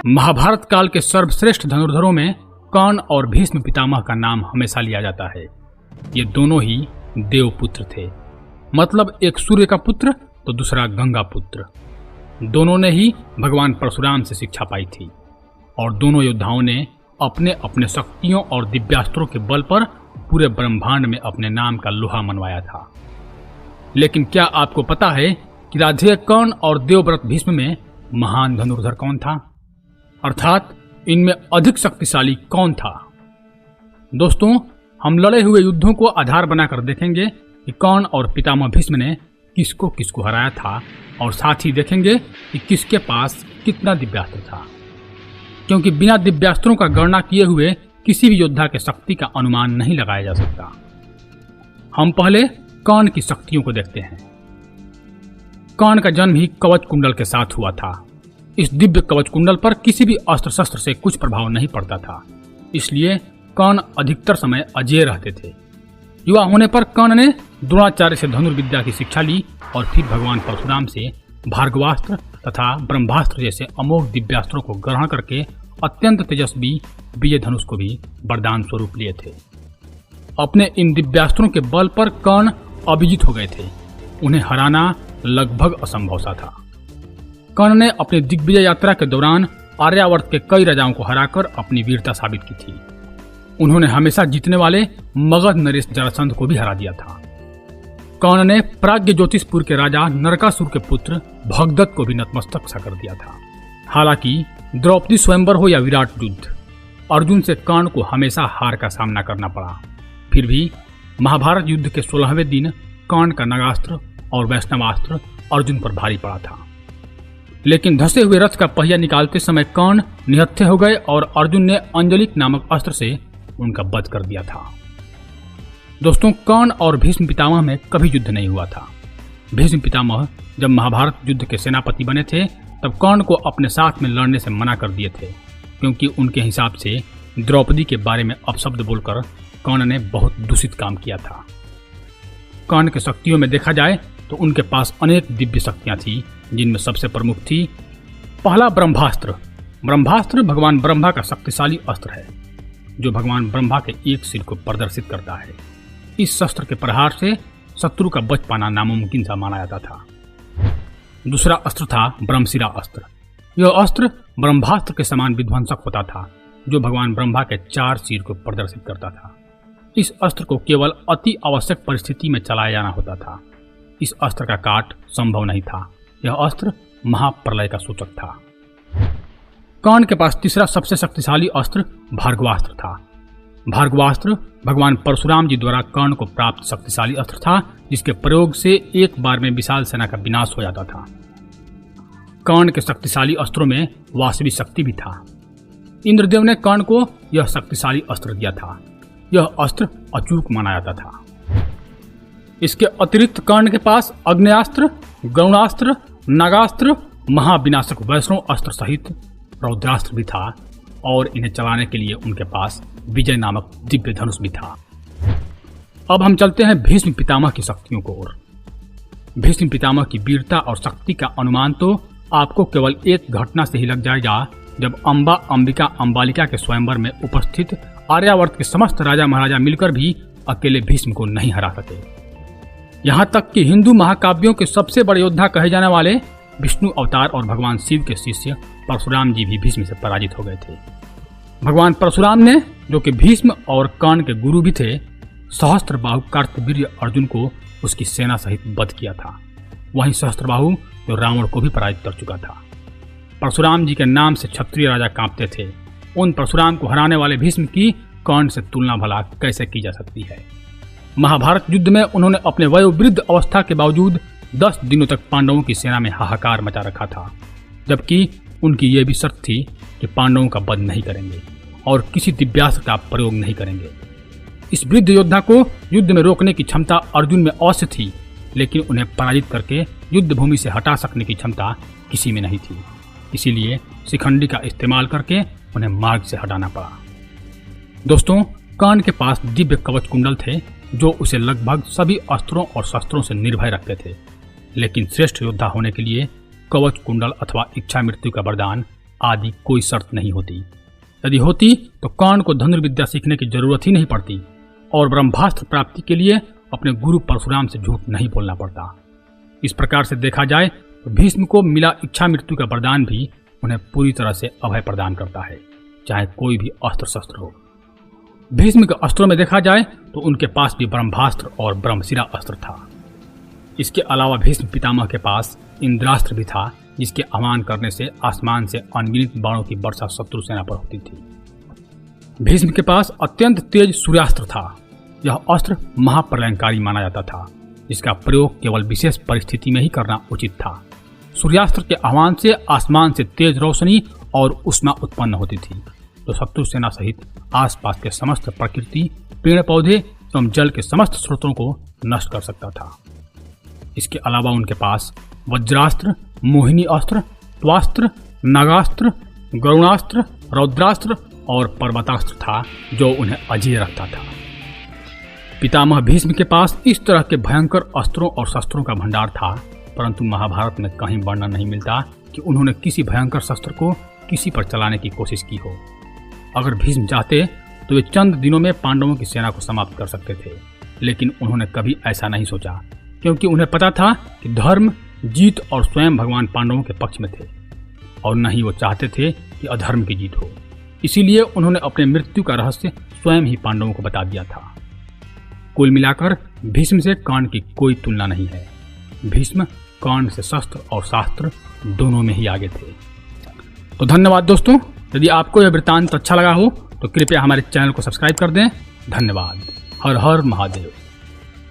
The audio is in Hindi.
महाभारत काल के सर्वश्रेष्ठ धनुर्धरों में कर्ण और भीष्म पितामह का नाम हमेशा लिया जाता है। ये दोनों ही देवपुत्र थे, मतलब एक सूर्य का पुत्र तो दूसरा गंगा पुत्र। दोनों ने ही भगवान परशुराम से शिक्षा पाई थी और दोनों योद्धाओं ने अपने अपने शक्तियों और दिव्यास्त्रों के बल पर पूरे ब्रह्मांड में अपने नाम का लोहा मनवाया था। लेकिन क्या आपको पता है कि राधेय कर्ण और देवव्रत भीष्म में महान धनुर्धर कौन था, अर्थात इनमें अधिक शक्तिशाली कौन था? दोस्तों, हम लड़े हुए युद्धों को आधार बनाकर देखेंगे कि कर्ण और पितामह भीष्म ने किसको किसको हराया था और साथ ही देखेंगे कि किसके पास कितना दिव्यास्त्र था, क्योंकि बिना दिव्यास्त्रों का गणना किए हुए किसी भी योद्धा के शक्ति का अनुमान नहीं लगाया जा सकता। हम पहले कर्ण की शक्तियों को देखते हैं। कर्ण का जन्म ही कवच कुंडल के साथ हुआ था। इस दिव्य कवच कुंडल पर किसी भी अस्त्र शस्त्र से कुछ प्रभाव नहीं पड़ता था, इसलिए कर्ण अधिकतर समय अजेय रहते थे। युवा होने पर कर्ण ने द्रोणाचार्य से धनुर्विद्या की शिक्षा ली और फिर भगवान परशुराम से भार्गवास्त्र तथा ब्रह्मास्त्र जैसे अमोघ दिव्यास्त्रों को ग्रहण करके अत्यंत तेजस्वी विजय धनुष को भी वरदान स्वरूप लिए थे। अपने इन दिव्यास्त्रों के बल पर कर्ण अभिजीत हो गए थे। उन्हें हराना लगभग असंभव सा था। कर्ण ने अपनी दिग्विजय यात्रा के दौरान आर्यावर्त के कई राजाओं को हराकर अपनी वीरता साबित की थी। उन्होंने हमेशा जीतने वाले मगध नरेश जरासंध को भी हरा दिया था। कर्ण ने प्राग्ञ ज्योतिषपुर के राजा नरकासुर के पुत्र भगदत्त को भी नतमस्तक सा कर दिया था। हालांकि द्रौपदी स्वयंवर हो या विराट युद्ध, अर्जुन से कर्ण को हमेशा हार का सामना करना पड़ा। फिर भी महाभारत युद्ध के 16वें दिन कर्ण का नगास्त्र और वैष्णवास्त्र अर्जुन पर भारी पड़ा था। लेकिन धसे हुए रथ का पहिया निकालते समय कर्ण निहत्थे हो गए और अर्जुन ने अंजलिक नामक अस्त्र से उनका वध कर दिया था। दोस्तों, कर्ण और भीष्म पितामह में कभी युद्ध नहीं हुआ था। भीष्म पितामह जब महाभारत युद्ध के सेनापति बने थे तब कर्ण को अपने साथ में लड़ने से मना कर दिए थे, क्योंकि उनके हिसाब से द्रौपदी के बारे में अपशब्द बोलकर कर्ण ने बहुत दूषित काम किया था। कर्ण के शक्तियों में देखा जाए तो उनके पास अनेक दिव्य शक्तियां थी, जिनमें सबसे प्रमुख थी पहला ब्रह्मास्त्र। ब्रह्मास्त्र भगवान ब्रह्मा का शक्तिशाली अस्त्र है, जो भगवान ब्रह्मा के एक सिर को प्रदर्शित करता है। इस शस्त्र के प्रहार से शत्रु का बच पाना नामुमकिन सा माना जाता था। दूसरा अस्त्र था ब्रह्मशिरा अस्त्र। यह अस्त्र ब्रह्मास्त्र के समान विध्वंसक होता था, जो भगवान ब्रह्मा के 4 सिर को प्रदर्शित करता था। इस अस्त्र को केवल अति आवश्यक परिस्थिति में चलाया जाना होता था। इस अस्त्र का काट संभव नहीं था। यह अस्त्र महाप्रलय का सूचक था। कर्ण के पास तीसरा सबसे शक्तिशाली अस्त्र भार्गवास्त्र था। भार्गवास्त्र भगवान परशुराम जी द्वारा कर्ण को प्राप्त शक्तिशाली अस्त्र था, जिसके प्रयोग से एक बार में विशाल सेना का विनाश हो जाता था। कर्ण के शक्तिशाली अस्त्रों में वासवी शक्ति भी था। इंद्रदेव ने कर्ण को यह शक्तिशाली अस्त्र दिया था। यह अस्त्र अचूक माना जाता था। इसके अतिरिक्त कर्ण के पास अग्नेयास्त्र, गरुणास्त्र, नागास्त्र, महाविनाशक वैष्णव अस्त्र सहित रौद्रास्त्र भी था और इन्हें चलाने के लिए उनके पास विजय नामक दिव्य धनुष भी था। अब हम चलते हैं भीष्म पितामह की शक्तियों को ओर। भीष्म पितामह की वीरता और शक्ति का अनुमान तो आपको केवल एक घटना से ही लग जाएगा, जब अम्बा अंबिका अंबालिका के स्वयंवर में उपस्थित आर्यावर्त के समस्त राजा महाराजा मिलकर भी अकेले भीष्म को नहीं हरा सके। यहाँ तक कि हिंदू महाकाव्यों के सबसे बड़े योद्धा कहे जाने वाले विष्णु अवतार और भगवान शिव के शिष्य परशुराम जी भी भीष्म से पराजित हो गए थे। भगवान परशुराम ने, जो कि भीष्म और कर्ण के गुरु भी थे, सहस्त्रबाहु कार्तवीर्य अर्जुन को उसकी सेना सहित वध किया था। वहीं सहस्त्रबाहु जो रावण को भी पराजित कर चुका था। परशुराम जी के नाम से क्षत्रिय राजा कांपते थे। उन परशुराम को हराने वाले भीष्म की कर्ण से तुलना भला कैसे की जा सकती है। महाभारत युद्ध में उन्होंने अपने वयोवृद्ध अवस्था के बावजूद 10 दिनों तक पांडवों की सेना में हाहाकार मचा रखा था, जबकि उनकी यह भी शर्त थी कि पांडवों का वध नहीं करेंगे और किसी दिव्यास्त्र का प्रयोग नहीं करेंगे। इस वृद्ध योद्धा को युद्ध में रोकने की क्षमता अर्जुन में अवश्य थी, लेकिन उन्हें पराजित करके युद्ध भूमि से हटा सकने की क्षमता किसी में नहीं थी। इसीलिए शिखंडी का इस्तेमाल करके उन्हें मार्ग से हटाना पड़ा। दोस्तों, कर्ण के पास दिव्य कवच कुंडल थे, जो उसे लगभग सभी अस्त्रों और शस्त्रों से निर्भय रखते थे। लेकिन श्रेष्ठ योद्धा होने के लिए कवच कुंडल अथवा इच्छा मृत्यु का वरदान आदि कोई शर्त नहीं होती। यदि होती तो कर्ण को धनुर्विद्या सीखने की जरूरत ही नहीं पड़ती और ब्रह्मास्त्र प्राप्ति के लिए अपने गुरु परशुराम से झूठ नहीं बोलना पड़ता। इस प्रकार से देखा जाए तो भीष्म को मिला इच्छा मृत्यु का वरदान भी उन्हें पूरी तरह से अभय प्रदान करता है, चाहे कोई भी अस्त्र शस्त्र हो। भीष्म के अस्त्रों में देखा जाए तो उनके पास भी ब्रह्मास्त्र और ब्रह्मशिरा अस्त्र था। इसके अलावा भीष्म पितामह के पास इंद्रास्त्र भी था, जिसके आह्वान करने से आसमान से अनगिनत बाणों की वर्षा शत्रु सेना पर होती थी। भीष्म के पास अत्यंत तेज सूर्यास्त्र था। यह अस्त्र महाप्रलयंकारी माना जाता था, जिसका प्रयोग केवल विशेष परिस्थिति में ही करना उचित था। सूर्यास्त्र के आह्वान से आसमान से तेज रोशनी और उष्मा उत्पन्न होती थी, जो शत्रु सेना सहित आसपास के समस्त प्रकृति, पेड़ पौधे एवं जल के समस्त स्रोतों को नष्ट कर सकता था। इसके अलावा उनके पास वज्रास्त्र, मोहिनी अस्त्र, त्वास्त्र, नागास्त्र, गरुणास्त्र, रौद्रास्त्र और पर्वतास्त्र था, जो उन्हें अजेय रखता था। पितामह भीष्म के पास इस तरह के भयंकर अस्त्रों और शस्त्रों का भंडार था, परंतु महाभारत में कहीं वर्णन नहीं मिलता कि उन्होंने किसी भयंकर शस्त्र को किसी पर चलाने की कोशिश की हो। अगर भीष्म चाहते तो वे चंद दिनों में पांडवों की सेना को समाप्त कर सकते थे, लेकिन उन्होंने कभी ऐसा नहीं सोचा, क्योंकि उन्हें पता था कि धर्म, जीत और स्वयं भगवान पांडवों के पक्ष में थे और न ही वो चाहते थे कि अधर्म की जीत हो। इसीलिए उन्होंने अपने मृत्यु का रहस्य स्वयं ही पांडवों को बता दिया था। कुल मिलाकर भीष्म से कर्ण की कोई तुलना नहीं है। भीष्म कर्ण से शस्त्र और शास्त्र दोनों में ही आगे थे। तो धन्यवाद दोस्तों। यदि आपको यह वृत्तांत अच्छा लगा हो तो कृपया हमारे चैनल को सब्सक्राइब कर दें। धन्यवाद। हर हर महादेव।